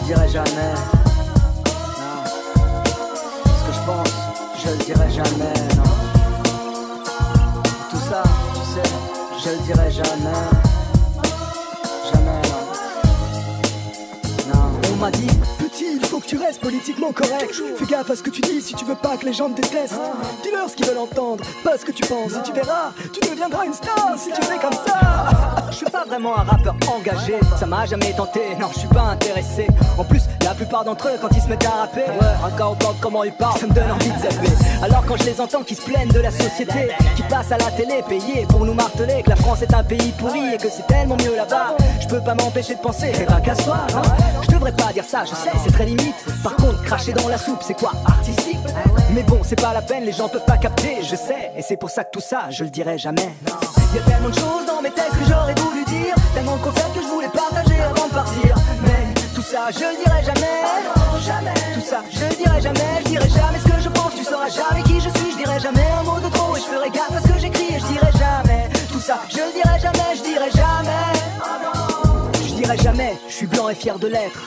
dirai jamais. Non. Ce que je pense, je le dirai jamais. Non. Tout ça, tu sais, je le dirai jamais. Jamais, non. Non. On m'a dit, petit, il faut que tu restes politiquement correct. Fais gaffe à ce que tu dis si tu veux pas que les gens te détestent. Dis-leur ce qu'ils veulent entendre, pas ce que tu penses. Et tu verras, tu deviendras une star si tu fais comme ça. je suis pas vraiment un rappeur engagé, ça m'a jamais tenté, non je suis pas intéressé. En plus la plupart d'entre eux quand ils se mettent à rapper, un cas au plan comment ils parlent, ça me donne envie de zapper. Alors quand je les entends qui se plaignent de la société, qui passent à la télé payés pour nous marteler que la France est un pays pourri et que c'est tellement mieux là-bas, je peux pas m'empêcher de penser, eh ben casse-toi hein. Je devrais pas dire ça, je sais c'est très limite. Par contre cracher dans la soupe c'est quoi, artistique? Mais bon c'est pas la peine, les gens peuvent pas capter, je sais. Et c'est pour ça que tout ça je le dirai jamais. Y'a tellement de choses dans mes textes que j'aurais voulu dire, tellement de concepts que je voulais partager avant de partir. Mais tout ça je le dirai jamais, jamais. Tout ça je le dirai jamais, je dirai jamais ce que je pense. Tu sauras jamais qui je suis, je dirai jamais un mot de trop. Et je ferai gaffe à ce que j'écris et je dirai jamais. Tout ça je le dirai jamais, je dirai jamais. Je dirai jamais, je suis blanc et fier de l'être.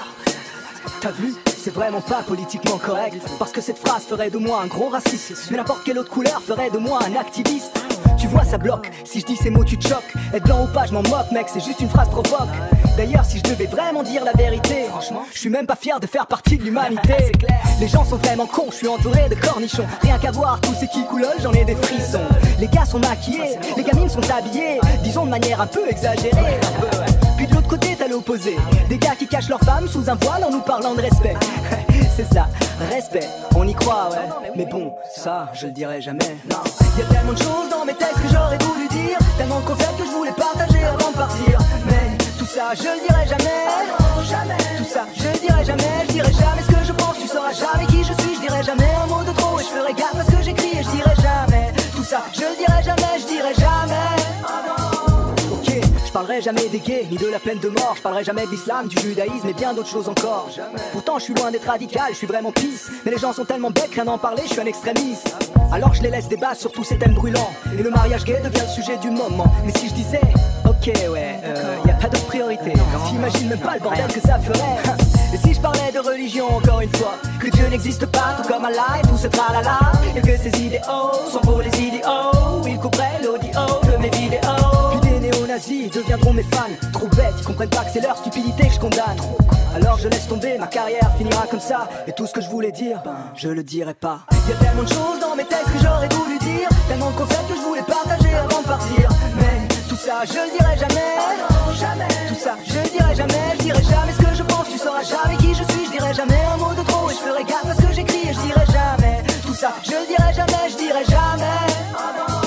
T'as vu? C'est vraiment pas politiquement correct. Parce que cette phrase ferait de moi un gros raciste. Mais n'importe quelle autre couleur ferait de moi un activiste. Tu vois ça bloque, si je dis ces mots tu te choques. Être blanc ou pas je m'en moque mec, c'est juste une phrase provoque. D'ailleurs si je devais vraiment dire la vérité, franchement je suis même pas fier de faire partie de l'humanité. Les gens sont vraiment cons, je suis entouré de cornichons. Rien qu'à voir tous ces qui coulolent, j'en ai des frissons. Les gars sont maquillés, les gamines sont habillées, disons de manière un peu exagérée. Puis de l'autre côté t'as l'opposé, des gars qui cachent leurs femmes sous un voile en nous parlant de respect. C'est ça, respect, on y croit ouais. Mais bon, ça je le dirai jamais. Y'a tellement de choses dans mes textes que j'aurais voulu dire, tellement de concepts que je voulais partager avant de partir. Mais tout ça je le dirai jamais, tout ça je le dirai jamais. Je dirai jamais ce que je pense, tu sauras jamais qui je suis. Je dirai jamais un mot de trop et je ferai gaffe à ce que j'écris. Et je dirai jamais, tout ça je le dirai jamais, je dirai jamais. Ok, je parlerai jamais des gays, ni de la peine de mort. Je parlerai jamais de l'islam, du judaïsme et bien d'autres choses encore. Pourtant je suis loin d'être radical, je suis vraiment peace. Mais les gens sont tellement bêtes, rien d'en parler, je suis un extrémiste. Alors je les laisse débattre sur tous ces thèmes brûlants. Et le mariage gay devient le sujet du moment. Mais si je disais, ok ouais, y a pas d'autre priorité, t'imagines même pas le bordel que ça ferait. Et si je parlais de religion encore une fois, que Dieu n'existe pas tout comme Allah et tout ce tralala, et que ces idéaux sont pour les idiots, ils couperaient l'audio de mes vidéos. Puis des néo-nazis deviendront mes fans, trop bêtes, ils comprennent pas que c'est leur stupidité que je condamne. Alors je laisse tomber, ma carrière finira comme ça. Et tout ce que je voulais dire, je le dirai pas. Y'a tellement de choses dans mes textes que j'aurais voulu dire, tellement de concepts que je voulais partager avant de partir. Mais tout ça je le dirai jamais, tout ça je le dirai jamais. Je dirai jamais ce que je pense, tu sauras jamais qui je suis. Je dirai jamais un mot de trop et je ferai gaffe à ce que j'écris. Et je dirai jamais, tout ça je le dirai jamais, je dirai jamais.